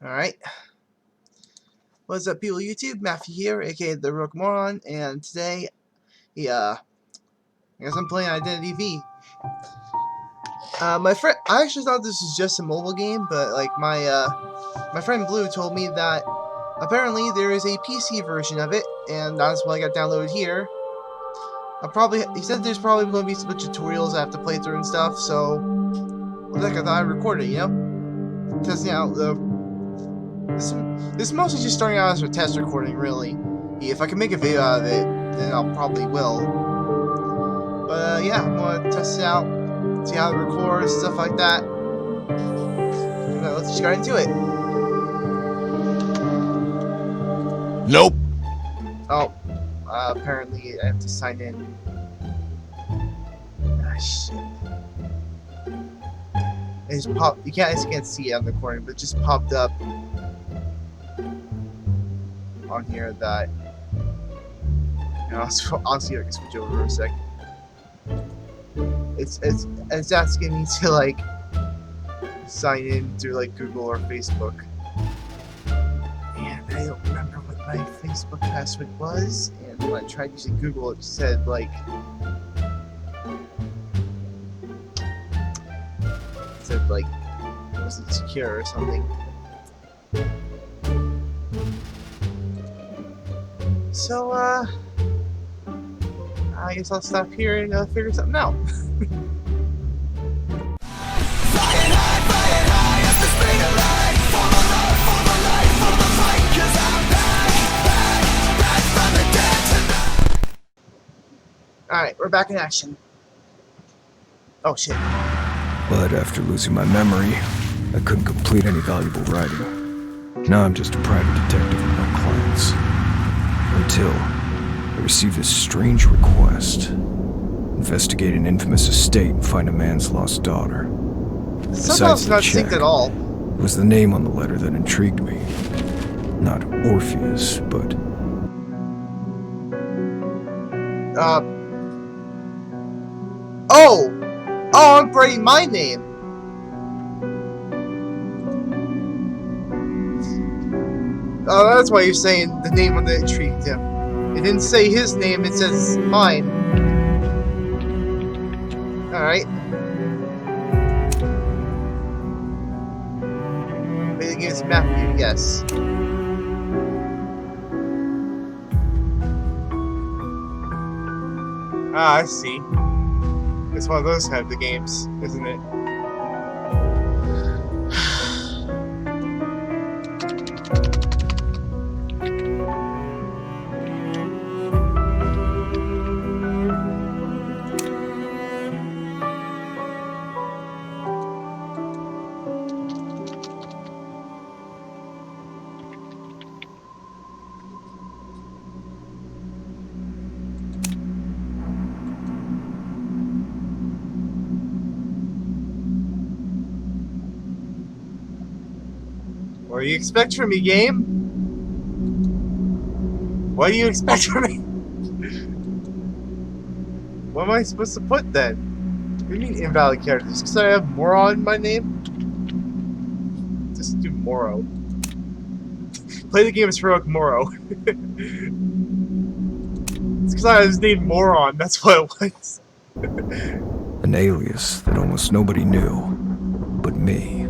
Alright. What's up, people of YouTube? Matthew here, aka the Rook Moron, and today, I guess I'm playing Identity V. My friend, I actually thought this was just a mobile game, but like my friend Blue told me that apparently there is a PC version of it, and that's what I got downloaded here. He said there's probably going to be some tutorials I have to play through and stuff, so, well, like I thought I'd record it, you know? Testing out this is mostly just starting out as a test recording, really. If I can make a video out of it, then I'll probably will. But yeah, I'm gonna test it out, see how it records, stuff like that. And let's just get into it. Nope. Oh, apparently I have to sign in. Ah, shit. It just popped. You can't see it on the corner, but it just popped up on here that, you know, I'll see if I can switch over for a sec. It's asking me to like sign in through like Google or Facebook, and I don't remember what my Facebook password was. And when I tried using Google, it said like it wasn't secure or something. So, I guess I'll stop here and figure something out. Alright, we're back in action. Oh shit. But after losing my memory, I couldn't complete any valuable writing. Now I'm just a private detective with my clients. Until I received this strange request. Investigate an infamous estate and find a man's lost daughter. Sometimes not synced at all. It was the name on the letter that intrigued me. Not Orpheus, but... Oh! Oh, I'm writing my name! Oh, that's why you're saying the name on the intrigued him. It didn't say his name, it says mine. Alright. Play the game's Matthew, yes. Ah, I see. It's one of those kind of games, isn't it? What do you expect from me, game? What do you expect from me? What am I supposed to put then? What do you mean invalid characters? Because I have Moro in my name? Just do Moro. Play the game as Heroic Moro. It's because I was named Moron, that's what it was. an alias that almost nobody knew, but me.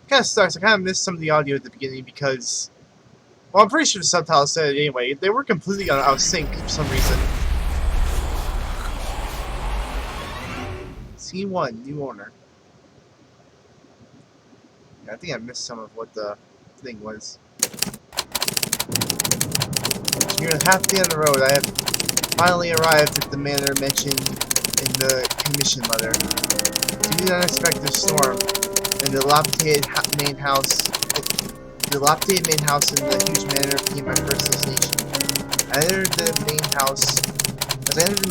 Kind of sucks. I kind of missed some of the audio at the beginning because, well, I'm pretty sure the subtitles said it anyway. They were completely out of sync for some reason. C1, new owner. Yeah, I think I missed some of what the thing was. Near half the end of the road, I have finally arrived at the manor mentioned in the commission letter. Due to the unexpected storm, and the dilapidated main house in the huge manor became my first destination. As I entered the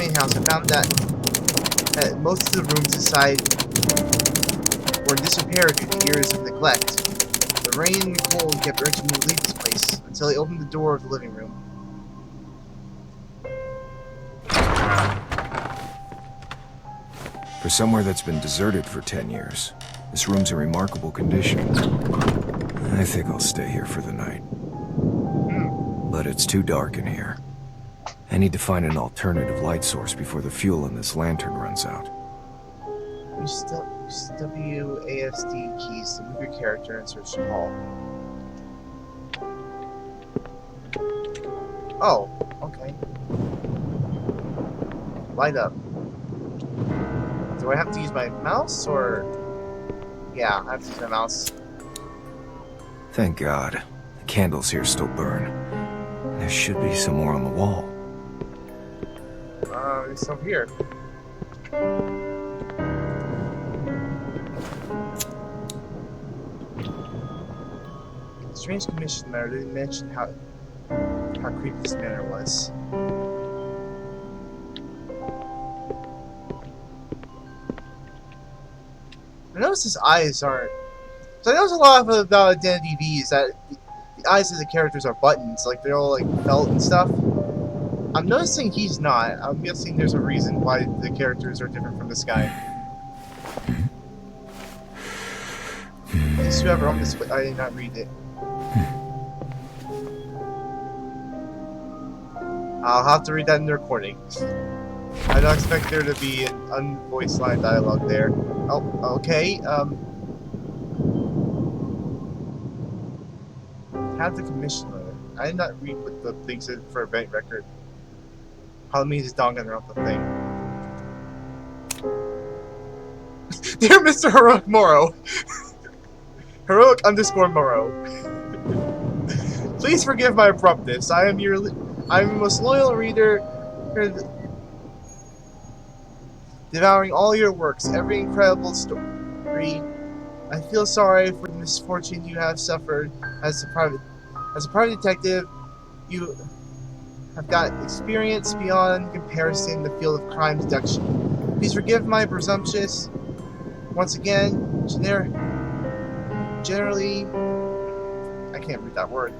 main house, I found that most of the rooms inside were or disappeared due to years of neglect. The rain and cold kept urging me to leave this place, until I opened the door of the living room. For somewhere that's been deserted for 10 years, this room's in remarkable condition. I think I'll stay here for the night. But it's too dark in here. I need to find an alternative light source before the fuel in this lantern runs out. Use WASD keys to move your character and search the hall. Oh, okay. Light up. Do I have to use my mouse, or... Yeah, I have to use my mouse. Thank God. The candles here still burn. There should be some more on the wall. It's over here. Strange commission letter didn't mention how creepy this manor was. I noticed his eyes aren't. So I noticed a lot about Identity V is that the eyes of the characters are buttons, like they're all like felt and stuff. I'm noticing he's not. I'm guessing there's a reason why the characters are different from this guy. Please, whoever on this, I did not read it. I'll have to read that in the recording. I don't expect there to be an unvoiced line dialogue there. Oh, okay. Have the commission letter. I did not read what the thing said for event record. Probably means it's Danganronpa thing. Dear Mr. Heroic Moro. Heroic_Moro. Please forgive my abruptness. I'm your most loyal reader, devouring all your works, every incredible story. I feel sorry for the misfortune you have suffered as a private detective. You have got experience beyond comparison in the field of crime deduction. Please forgive my presumptuous. Once again, generally, I can't read that word.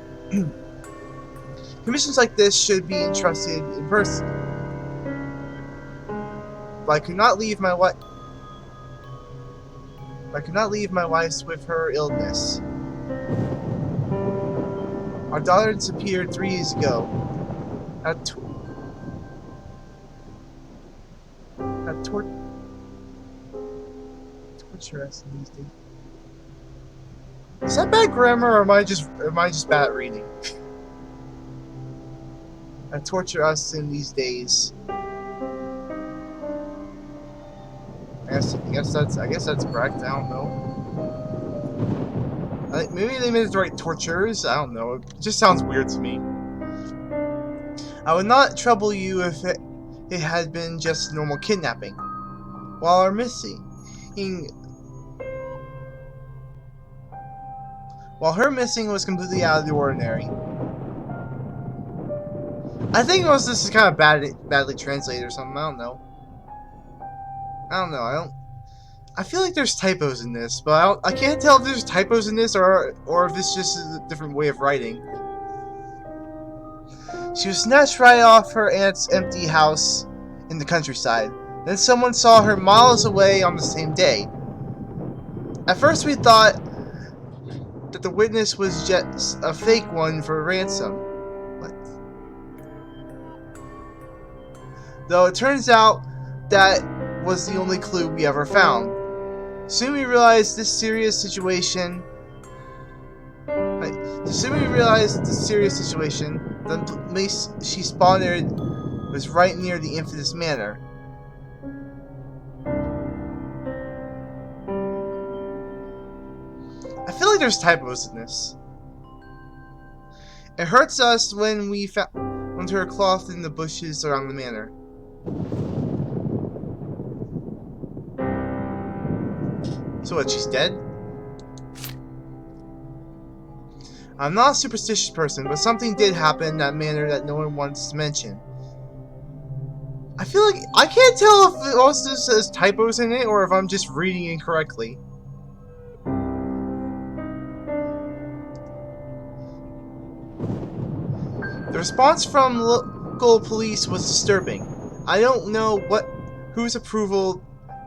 Commissions like this should be entrusted in person. But I could not leave my wife. I could not leave my wife with her illness. Our daughter disappeared 3 years ago. Torture us in these days. Is that bad grammar, or am I just bad at reading? Torture us in these days. I guess that's correct. I don't know. Maybe they made it the right tortures. I don't know. It just sounds weird to me. I would not trouble you if it had been just normal kidnapping. While her missing was completely out of the ordinary. I think most of this is kind of badly translated or something. I don't know. I feel like there's typos in this, but I can't tell if there's typos in this or if this just is a different way of writing. She was snatched right off her aunt's empty house in the countryside. Then someone saw her miles away on the same day. At first we thought that the witness was just a fake one for ransom. What? Though it turns out that was the only clue we ever found. Soon we realized the serious situation. The place she spotted was right near the infamous manor. I feel like there's typos in this. It hurts us when we found her cloth in the bushes around the manor. So what, she's dead? I'm not a superstitious person, but something did happen in that manner that no one wants to mention. I feel like I can't tell if it also says typos in it or if I'm just reading incorrectly. The response from local police was disturbing. I don't know whose approval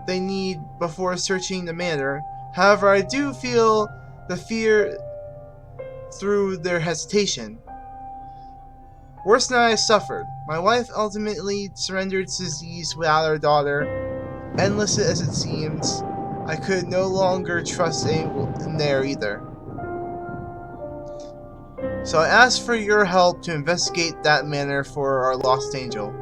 they need before searching the manor. However, I do feel the fear through their hesitation. Worse than I suffered. My wife ultimately surrendered to disease without our daughter. Endless as it seems, I could no longer trust anyone there either. So I asked for your help to investigate that manor for our lost angel.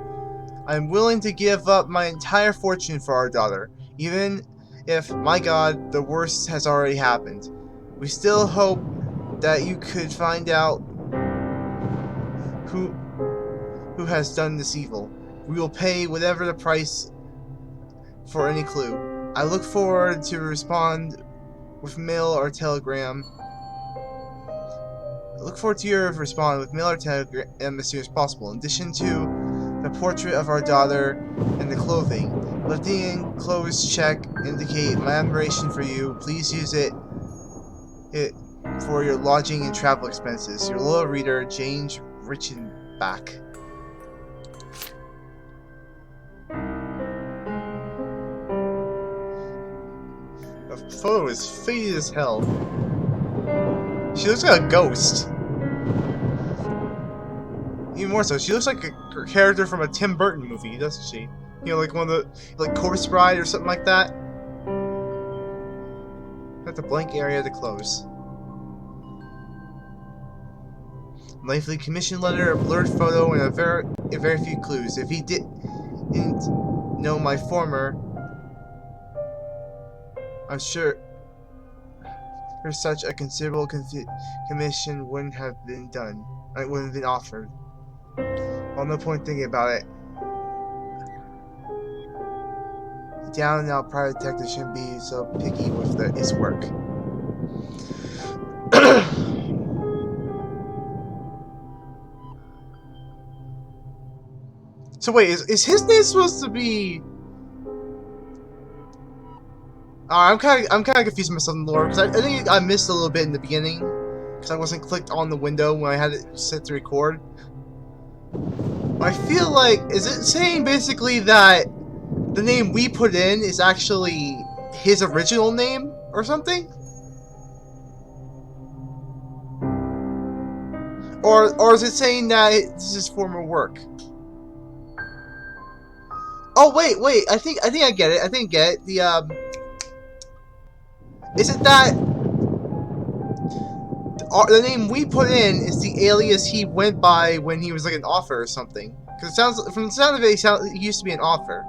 I am willing to give up my entire fortune for our daughter, even if, my God, the worst has already happened. We still hope that you could find out who has done this evil. We will pay whatever the price for any clue. I look forward to respond with mail or telegram. I look forward to your response with mail or telegram as soon as possible. In addition to the portrait of our daughter and the clothing, let the enclosed check indicate my admiration for you. Please use it for your lodging and travel expenses. Your loyal reader, James Richenbach. The photo is faded as hell. She looks like a ghost. Even more so, she looks like a character from a Tim Burton movie, doesn't she? You know, like one of the, like Corpse Bride or something like that. Got the blank area to close. Lengthy commission letter, a blurred photo, and a very few clues. If he didn't know my former, I'm sure such a considerable commission wouldn't have been done. It wouldn't have been offered. Well, no point thinking about it. A down and out private detective shouldn't be so picky with his work. So wait, is his name supposed to be? I'm kind of confused myself in the lore because I think I missed a little bit in the beginning because I wasn't clicked on the window when I had it set to record. I feel like, is it saying basically that the name we put in is actually his original name or something? Or is it saying that this is his former work? Oh wait, I think I get it. I think I get it. Isn't that the name we put in is the alias he went by when he was like an author or something? Because it sounds, from the sound of it, he used to be an author.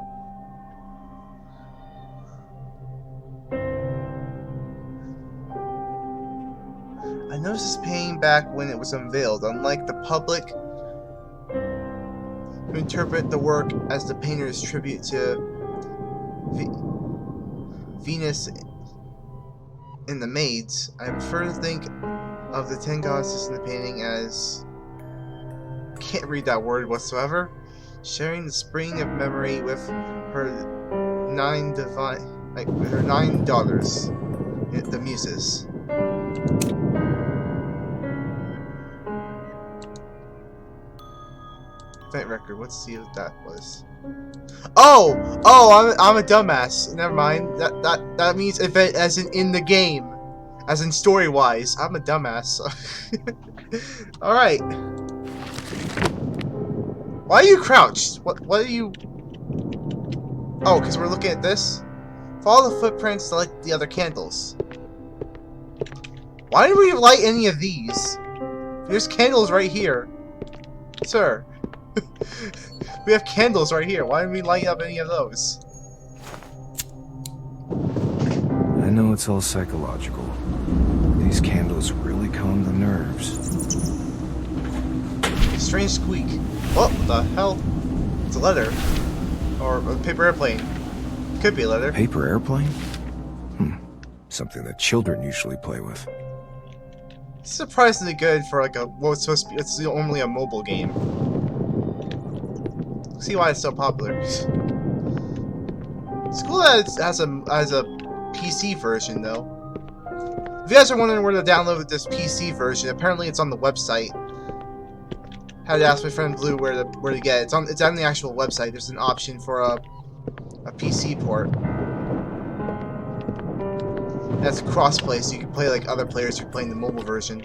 I noticed this painting back when it was unveiled. Unlike the public who interpret the work as the painter's tribute to Venus and the maids, I prefer to think of the 10 goddesses in the painting as, can't read that word whatsoever, sharing the spring of memory with her with her 9 daughters, the muses. Event record. Let's see what that was. Oh, I'm a dumbass. Never mind. That means event as in the game, as in story wise. I'm a dumbass. All right. Why are you crouched? What are you? Oh, because we're looking at this. Follow the footprints to light the other candles. Why did we light any of these? There's candles right here, sir. We have candles right here. Why didn't we light up any of those? I know it's all psychological. These candles really calm the nerves. Strange squeak. What the hell? It's a letter. Or a paper airplane. Could be a letter. Paper airplane? Something that children usually play with. It's surprisingly good for like what's supposed to be. It's normally a mobile game. See why it's so popular. It's cool that it has a PC version though. If you guys are wondering where to download this PC version, apparently it's on the website. had to ask my friend Blue where to get it. It's on the actual website. There's an option for a PC port. That's crossplay, so you can play like other players who are playing the mobile version.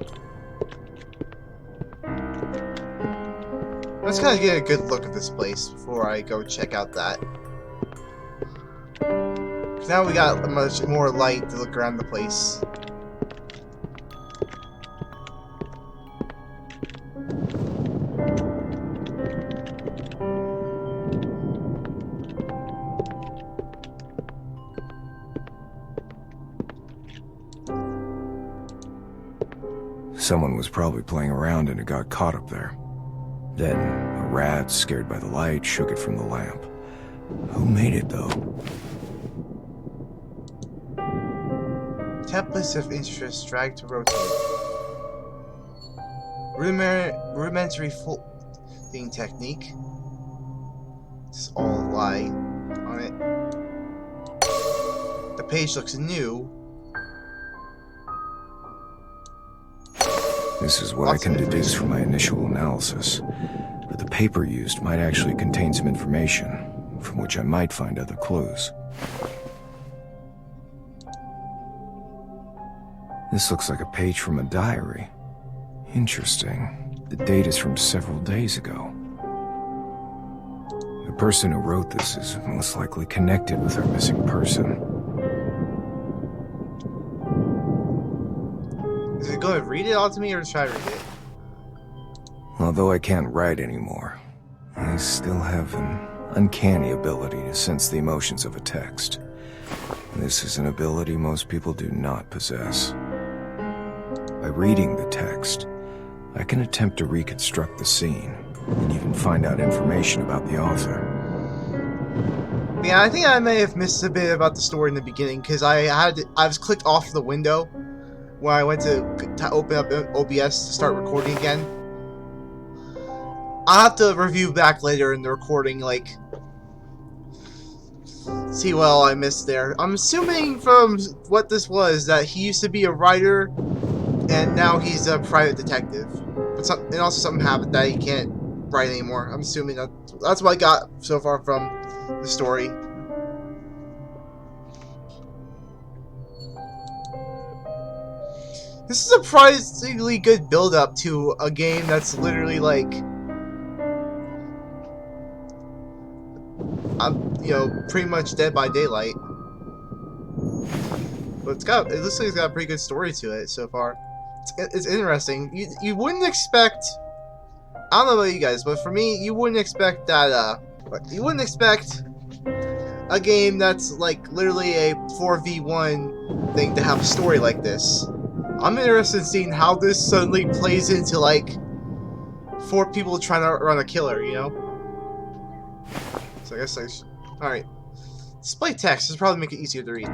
Let's kind of get a good look at this place before I go check out that. Now we got much more light to look around the place. Someone was probably playing around and it got caught up there. Then, a rat, scared by the light, shook it from the lamp. Who made it, though? Templates of interest, drag to rotate. Rudimentary folding technique. It's all light on it. The page looks new. This is what I can deduce from my initial analysis. But the paper used might actually contain some information, from which I might find other clues. This looks like a page from a diary. Interesting. The date is from several days ago. The person who wrote this is most likely connected with our missing person. Is it going to read it all to me or try to read it? Although I can't write anymore, I still have an uncanny ability to sense the emotions of a text. This is an ability most people do not possess. By reading the text, I can attempt to reconstruct the scene, and even find out information about the author. Yeah, I think I may have missed a bit about the story in the beginning, because I was clicked off the window when I went to open up OBS to start recording again. I'll have to review back later in the recording, like, see what all I missed there. I'm assuming from what this was that he used to be a writer, and now he's a private detective. But and also something happened that he can't write anymore. I'm assuming that's what I got so far from the story. This is a surprisingly good build-up to a game that's literally like, you know, pretty much Dead by Daylight. But it looks like it's got a pretty good story to it so far. It's interesting. You wouldn't expect, I don't know about you guys, but for me, you wouldn't expect that, you wouldn't expect a game that's like literally a 4v1 thing to have a story like this. I'm interested in seeing how this suddenly plays into like 4 people trying to run a killer, you know? So I guess I should... Alright. Display text. This will probably make it easier to read.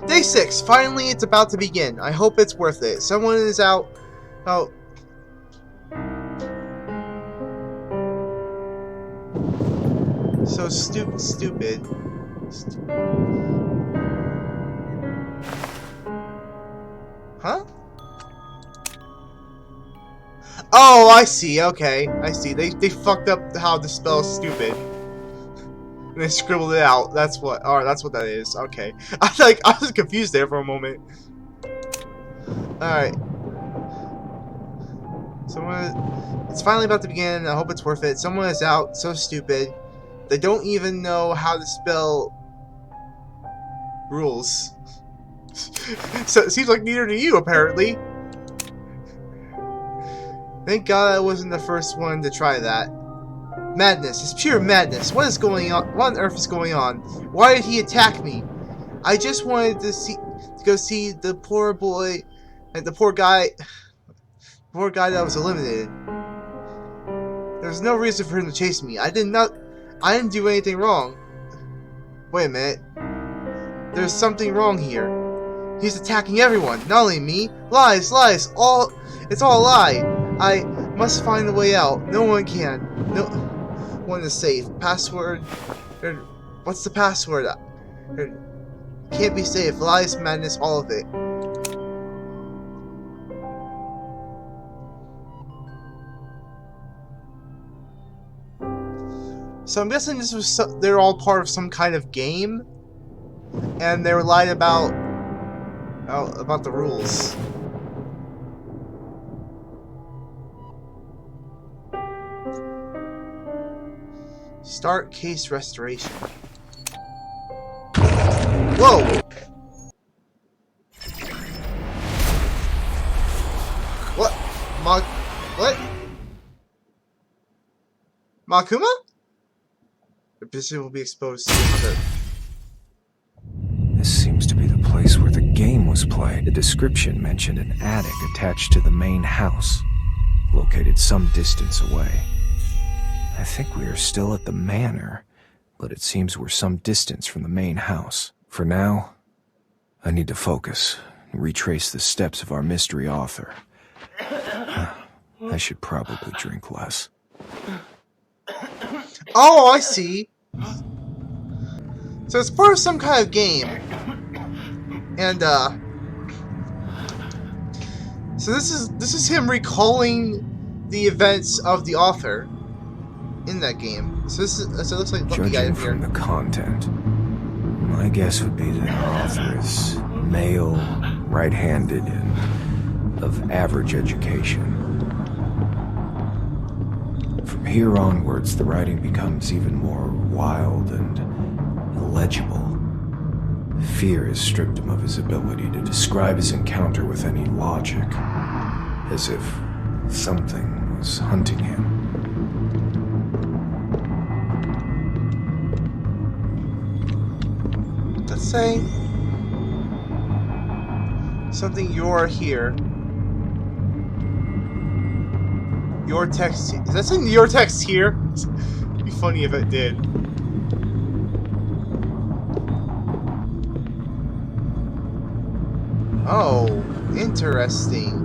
Day 6. Finally, it's about to begin. I hope it's worth it. Someone is out... Oh. So stupid. Huh? Oh, I see. Okay, I see. They fucked up how to spell stupid. And they scribbled it out. That's what. Alright, that's what that is. Okay. I was confused there for a moment. Alright. It's finally about to begin. I hope it's worth it. Someone is out. So stupid. They don't even know how to spell rules. So it seems like neither do you, apparently. Thank God I wasn't the first one to try that. Madness. It's pure madness. What is going on? What on earth is going on? Why did he attack me? I just wanted to go see the poor boy, and the poor guy that was eliminated. There was no reason for him to chase me. I didn't do anything wrong. Wait a minute. There's something wrong here. He's attacking everyone, not only me. Lies, lies, it's all a lie. I must find a way out. No one can. No one is safe. Password. What's the password? Can't be safe. Lies, madness, all of it. So I'm guessing this was they're all part of some kind of game, and they were lied about the rules. Start case restoration. Whoa! What? What? Makuma? The position will be exposed to another. This seems to be the place where the game was played. The description mentioned an attic attached to the main house, located some distance away. I think we are still at the manor, but it seems we're some distance from the main house. For now, I need to focus and retrace the steps of our mystery author. I should probably drink less. Oh, I see. So it's part of some kind of game. And so this is him recalling the events of the author in that game. So it looks like lucky guy Judging here. from the content, my guess would be that our author is male, right-handed, and of average education. From here onwards, the writing becomes even more wild and illegible. Fear has stripped him of his ability to describe his encounter with any logic, as if something was hunting him. Let's say something you're here. Your text. Is that saying your text here? It'd be funny if it did. Oh, interesting.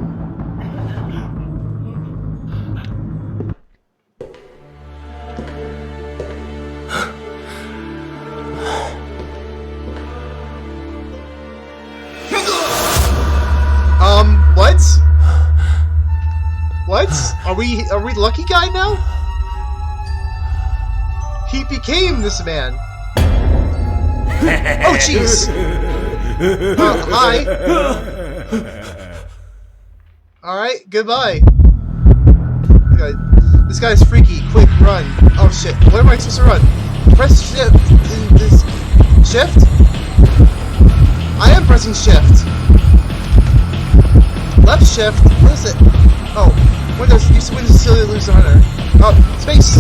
What? What? Are we lucky guy now? He became this man. Oh jeez. Hi. Alright, goodbye. This guy's freaky. Quick, run. Oh shit. Where am I supposed to run? Press shift. Shift? I am pressing shift. Left shift. What is it? Oh, Windows. Use Windows to lose the hunter. Oh, space.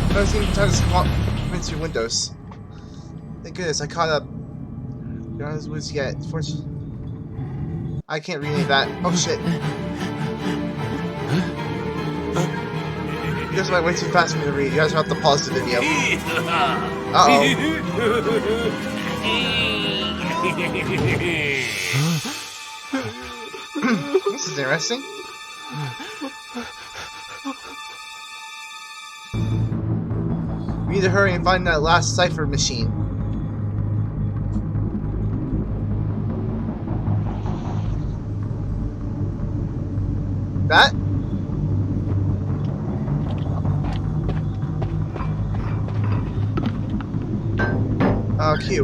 I was even trying to swap into Windows. Thank goodness I caught up. Guys, was yet. I can't read any of that. Oh shit. You guys might way too fast for me to read. You guys have to pause the video. Uh oh. This is interesting. We need to hurry and find that last cipher machine. That? Q.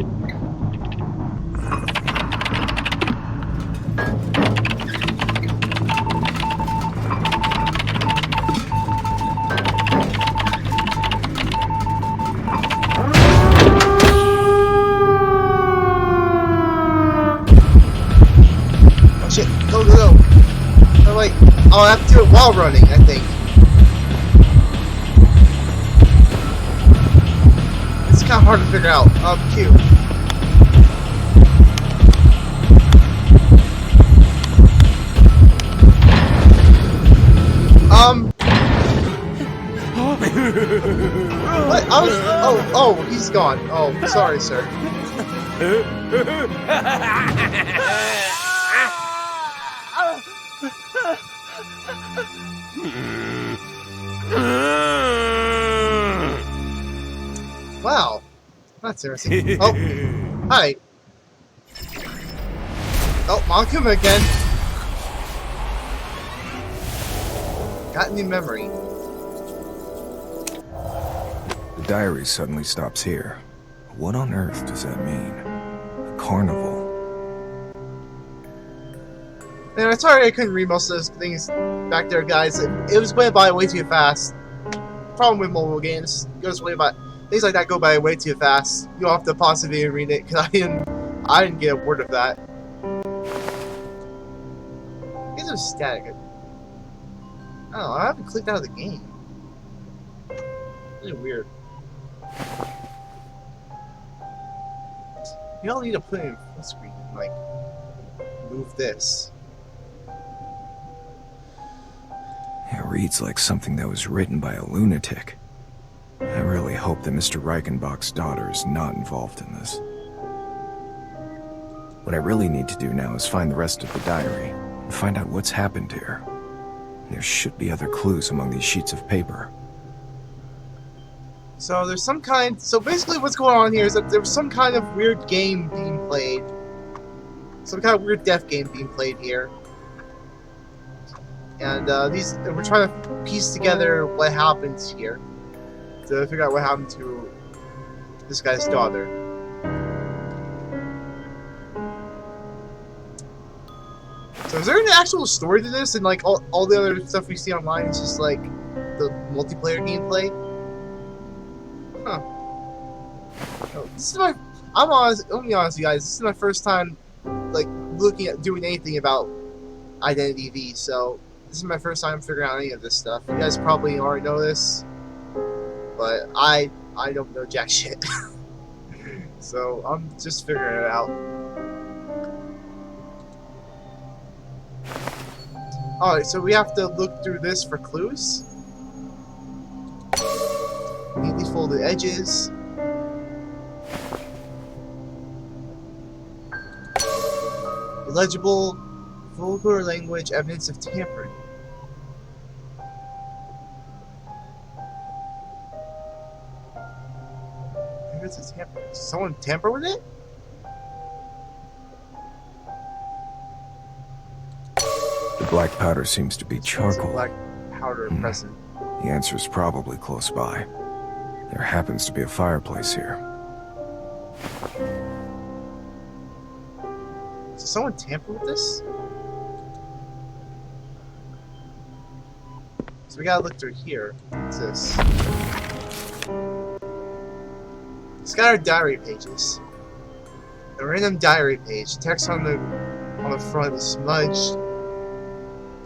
Oh shit, go, go, go. Oh wait, I'll have to do it while running, I think. It's kind of hard to figure out. Q. What? I was. Oh, he's gone. Oh, sorry, sir. Wow, that's interesting. Oh, hi. Oh, Makuma again. Got a new memory. The diary suddenly stops here. What on earth does that mean? A carnival? Man, I'm sorry I couldn't read most of those things back there, guys. It was going by way too fast. Problem with mobile games, it goes way by things like that go by way too fast. You'll have to pause the video and read it because I didn't get a word of that. These are static. I don't know. I haven't clicked out of the game. Really weird. You don't need to put it in full screen. Like, move this. It reads like something that was written by a lunatic. I really hope that Mr. Reichenbach's daughter is not involved in this. What I really need to do now is find the rest of the diary and find out what's happened here. There should be other clues among these sheets of paper. So there's some kind. So basically, what's going on here is that there's some kind of weird game being played. Some kind of weird death game being played here. And we're trying to piece together what happened here to figure out what happened to this guy's daughter. So is there an actual story to this? And like all the other stuff we see online is just like the multiplayer gameplay? Huh. Oh, this is my. I'm honest. Let me be honest, with you guys. This is my first time like looking at doing anything about Identity V. So this is my first time figuring out any of this stuff. You guys probably already know this, but I don't know jack shit. So I'm just figuring it out. Alright, so we have to look through this for clues. Neatly folded edges. Illegible, vulgar language, evidence of tampering. Evidence of tampering. Did someone tamper with it? The black powder seems to be charcoal. Black powder present. The answer is probably close by. There happens to be a fireplace here. Did someone tamper with this? So we gotta look through here. What's this? Scattered diary pages. A random diary page. Text on the front is smudged.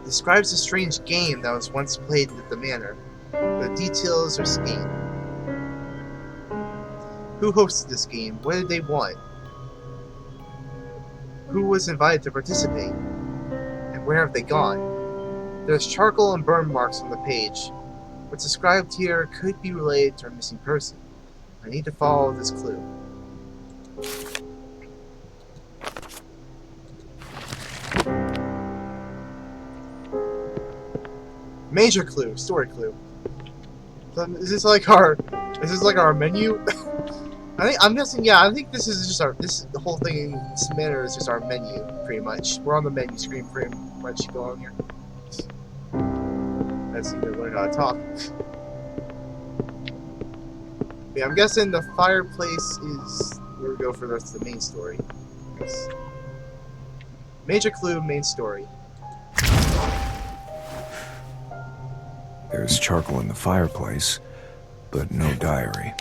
Describes a strange game that was once played at the manor. The details are scant. Who hosted this game? What did they want? Who was invited to participate? And where have they gone? There's charcoal and burn marks on the page. What's described here could be related to a missing person. I need to follow this clue. Major clue, story clue. So is this like our menu? I'm guessing. Yeah, I think this is just the whole thing in this manner is just our menu, pretty much. We're on the menu screen pretty much going here. Let's need to learn how to talk. Yeah, I'm guessing the fireplace is where we go for the rest of the main story. Yes. Major clue, main story. There's charcoal in the fireplace, but no diary.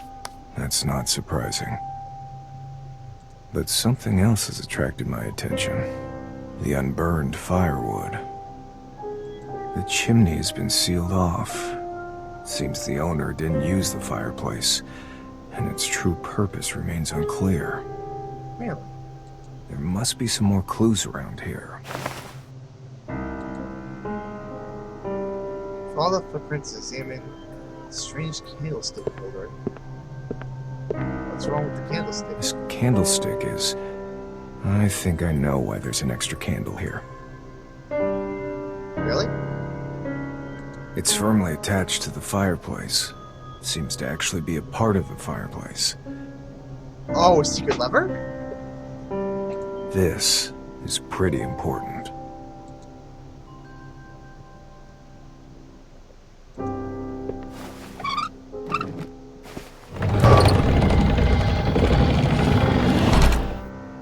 That's not surprising. But something else has attracted my attention. The unburned firewood. The chimney has been sealed off. Seems the owner didn't use the fireplace, and its true purpose remains unclear. Really? There must be some more clues around here. Follow the footprints, examine the strange candlestick holder. What's wrong with the candlestick? This candlestick is... I think I know why there's an extra candle here. Really? It's firmly attached to the fireplace. Seems to actually be a part of the fireplace. Oh, a secret lever? This is pretty important.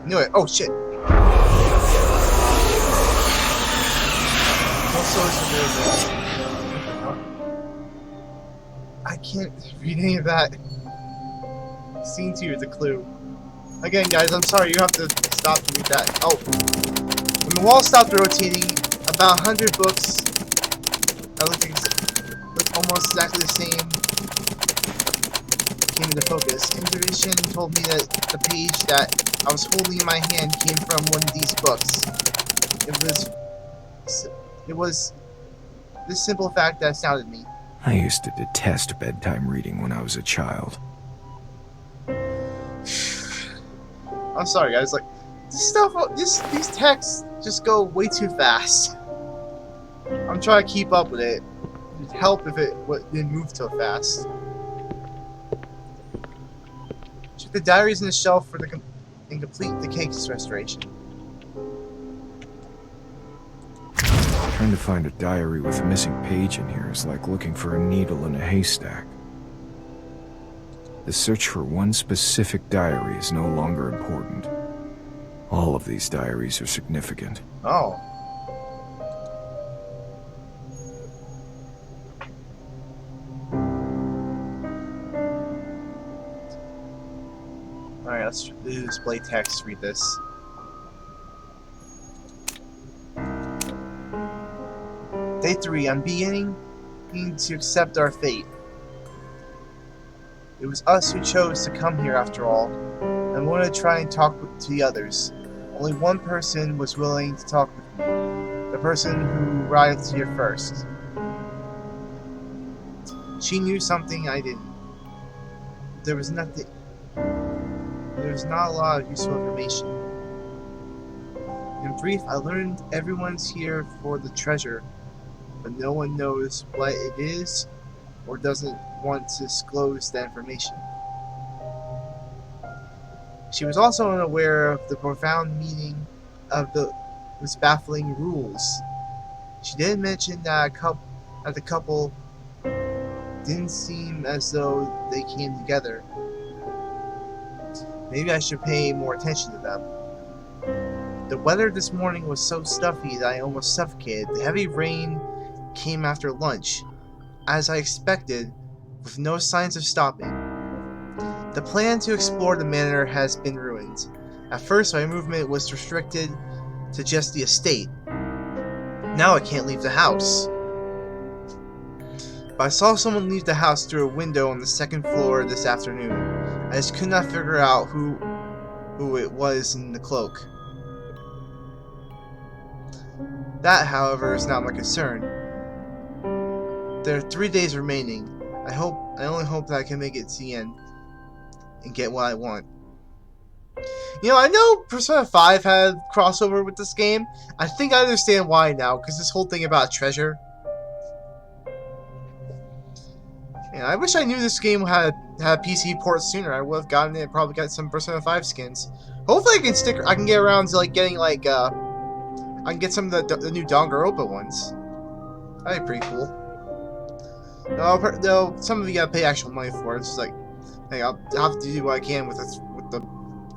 Knew it. Oh shit. Also, I can't read any of that. Scene 2 is a clue. Again, guys, I'm sorry, you have to stop to read that. Oh. When the wall stopped rotating, about 100 books that looked almost exactly the same came into focus. Intuition told me that the page that I was holding in my hand came from one of these books. It was this simple fact that astounded me. I used to detest bedtime reading when I was a child. I'm sorry, guys. Like, these texts just go way too fast. I'm trying to keep up with it. It'd help if it didn't move so fast. Check the diaries in the shelf for the incomplete the cake's restoration. Trying to find a diary with a missing page in here is like looking for a needle in a haystack. The search for one specific diary is no longer important. All of these diaries are significant. Oh. Alright, let's do display text, read this. Day 3, I'm beginning to accept our fate. It was us who chose to come here after all. I wanted to try and talk to the others. Only one person was willing to talk with me. The person who arrived here first. She knew something I didn't. There was not a lot of useful information. In brief, I learned everyone's here for the treasure, but no one knows what it is or doesn't want to disclose that information. She was also unaware of the profound meaning of those baffling rules. She didn't mention that the couple didn't seem as though they came together. Maybe I should pay more attention to them. The weather this morning was so stuffy that I almost suffocated. The heavy rain came after lunch, as I expected, with no signs of stopping. The plan to explore the manor has been ruined. At first, my movement was restricted to just the estate. Now I can't leave the house. But I saw someone leave the house through a window on the second floor this afternoon. I just could not figure out who it was in the cloak. That, however, is not my concern. There are 3 days remaining. I only hope that I can make it to the end and get what I want. You know, I know Persona 5 had crossover with this game. I think I understand why now, because this whole thing about treasure. And I wish I knew this game had a PC port sooner. I would have gotten it and probably got some Persona 5 skins. Hopefully I can get around to like getting like I can get some of the new Danganronpa ones. That'd be pretty cool. Though some of you gotta pay actual money for it. It's just like, hey, I'll have to do what I can with the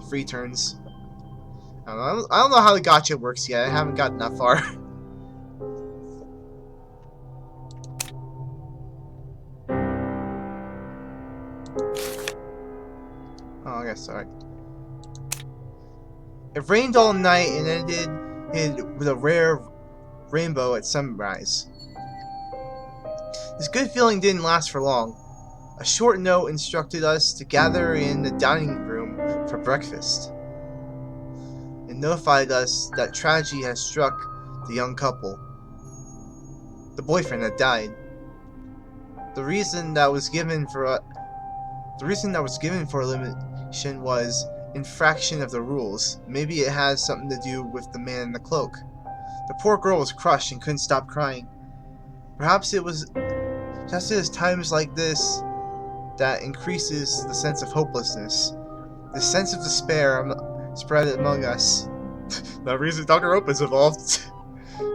free turns. I don't know how the gacha works yet. I haven't gotten that far. Oh, I guess sorry. It rained all night and ended with a rare rainbow at sunrise. This good feeling didn't last for long. A short note instructed us to gather in the dining room for breakfast. It notified us that tragedy had struck the young couple. The boyfriend had died. The reason that was given for elimination was infraction of the rules. Maybe it has something to do with the man in the cloak. The poor girl was crushed and couldn't stop crying. Perhaps it was just at times like this that increases the sense of hopelessness. The sense of despair spread among us. The reason Danganronpa's evolved.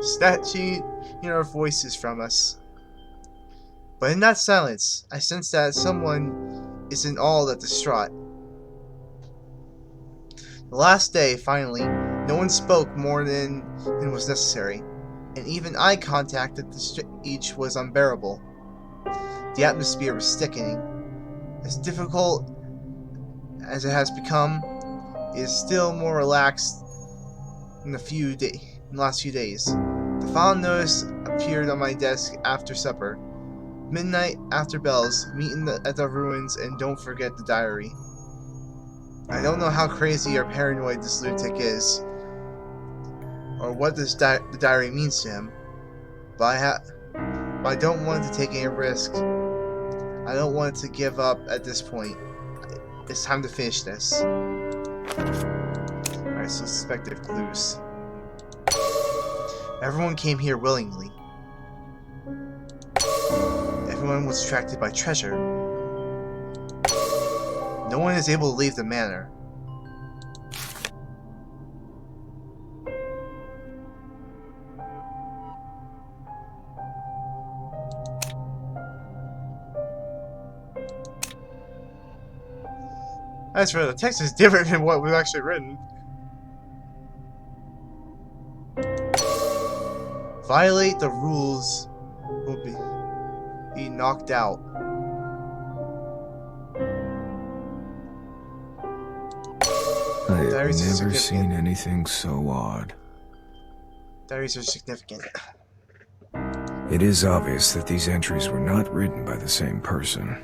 Snatching our voices from us. But in that silence, I sense that someone is in all that distraught. The last day, finally, no one spoke more than was necessary, and even eye contact at the stage was unbearable. The atmosphere was sickening. As difficult as it has become, it is still more relaxed in the last few days. The final notice appeared on my desk after supper. Midnight after bells, meet at the ruins and don't forget the diary. I don't know how crazy or paranoid this lunatic is, or what the diary means to him, but I don't want to take any risk. I don't want to give up at this point. It's time to finish this. Alright, so suspected clues. Everyone came here willingly. Everyone was attracted by treasure. No one is able to leave the manor. As for the text, is different than what was actually written. Violate the rules will be knocked out. I have never seen anything so odd. Diaries are significant. It is obvious that these entries were not written by the same person,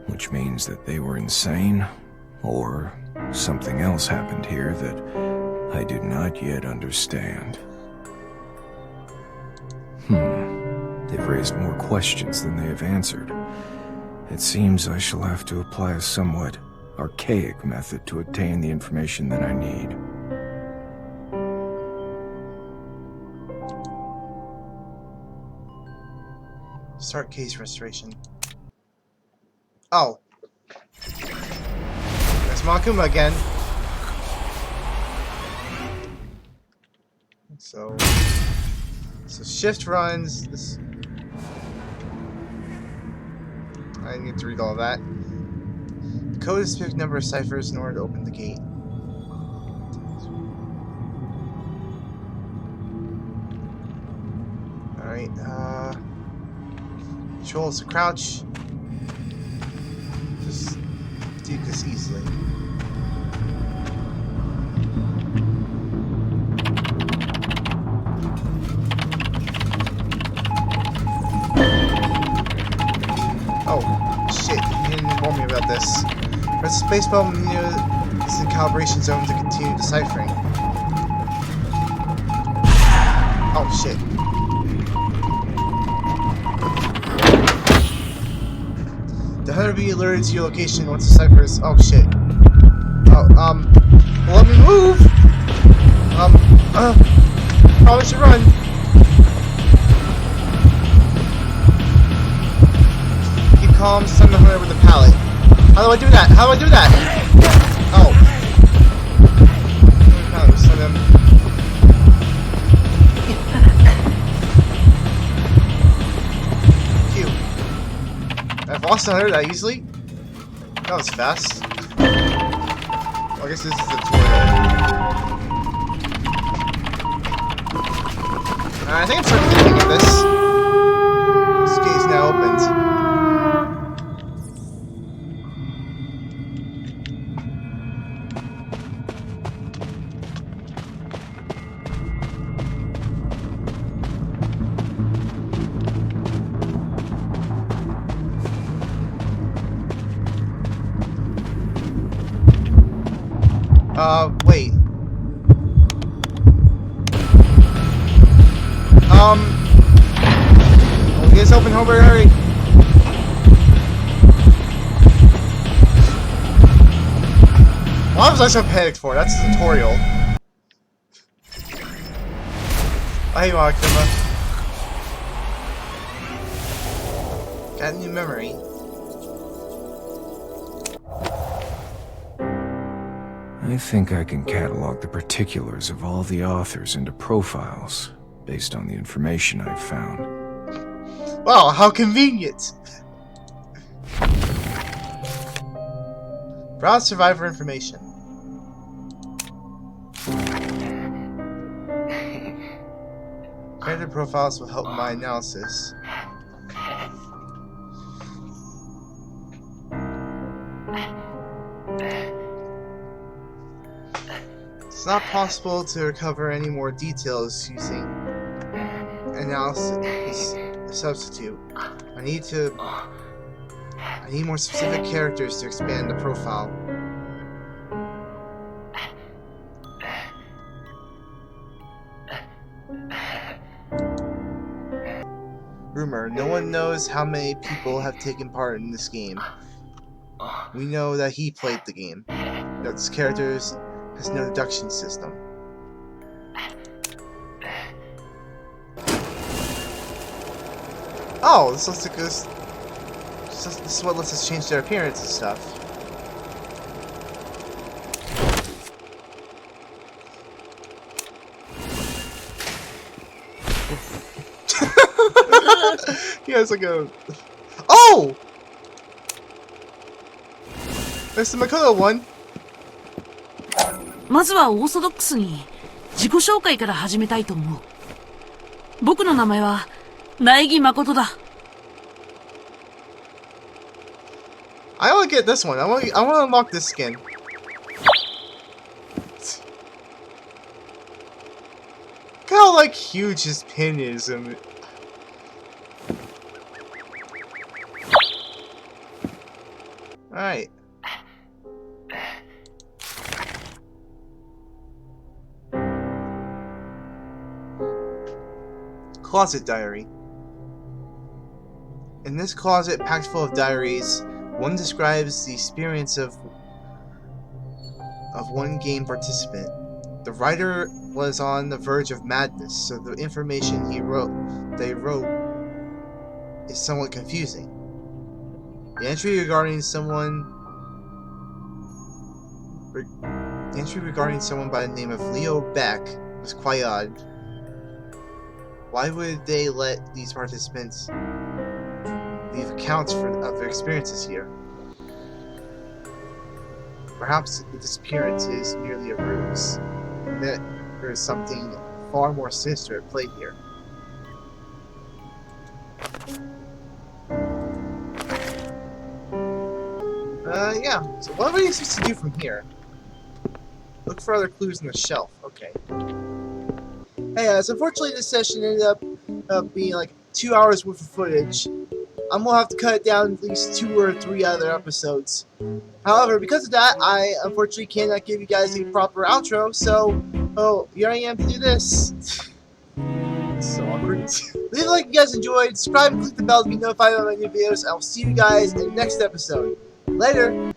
which means that they were insane, or something else happened here that I do not yet understand. They've raised more questions than they have answered. It seems I shall have to apply a somewhat archaic method to obtain the information that I need. Start case restoration. Oh. That's Makuma again. So shift runs. This. I need to read all that. Code is a specific number of ciphers in order to open the gate. Alright, control is to crouch. Just do this easily. Oh, shit, you didn't inform me about this. Press the space button near the calibration zone to continue deciphering. Oh, shit. The hunter will be alerted to your location once the cipher is... Oh, shit. Oh, well, let me move! Probably should run. Keep calm, stun the hunter with the pallet. How do I do that? How do I do that? Oh. Pallet, stun him. I've lost the hunter that easily? That was fast. Well, I guess this is the tutorial. I think I'm starting to think of this. This gate is now opened. Wait. Oh, you guys open, Hobart, hurry. Why was I so panicked for? That's a tutorial. I hate Makuma. Got a new memory. I think I can catalog the particulars of all the authors into profiles, based on the information I've found. Wow, how convenient! Browse survivor information. Character profiles will help my analysis. It's not possible to recover any more details using analysis substitute. I need more specific characters to expand the profile. Rumor, no one knows how many people have taken part in this game. We know that he played the game. That this character has no deduction system. Oh, this looks like this is what lets us change their appearance and stuff. He has like a... Oh! There's the Makoto one. まずはオーソドックスに自己紹介から始めたいと思う。僕の名前は苗木誠だ。I want to get this one. I want to unlock this skin. Look how like huge his pin is. Alright. Closet diary. In this closet packed full of diaries, one describes the experience of one game participant. The writer was on the verge of madness, so the information they wrote is somewhat confusing. The entry regarding someone by the name of Leo Beck was quite odd. Why would they let these participants leave accounts of their experiences here? Perhaps the disappearance is merely a ruse, and that there is something far more sinister at play here. Yeah, so what are we supposed to do from here? Look for other clues on the shelf. Okay. Hey, so unfortunately this session ended up being like 2 hours worth of footage. I'm gonna have to cut it down at least 2 or 3 other episodes. However, because of that, I unfortunately cannot give you guys a proper outro, so, here I am to do this. It's so awkward. Leave a like if you guys enjoyed, subscribe and click the bell to be notified of my new videos, and I'll see you guys in the next episode. Later!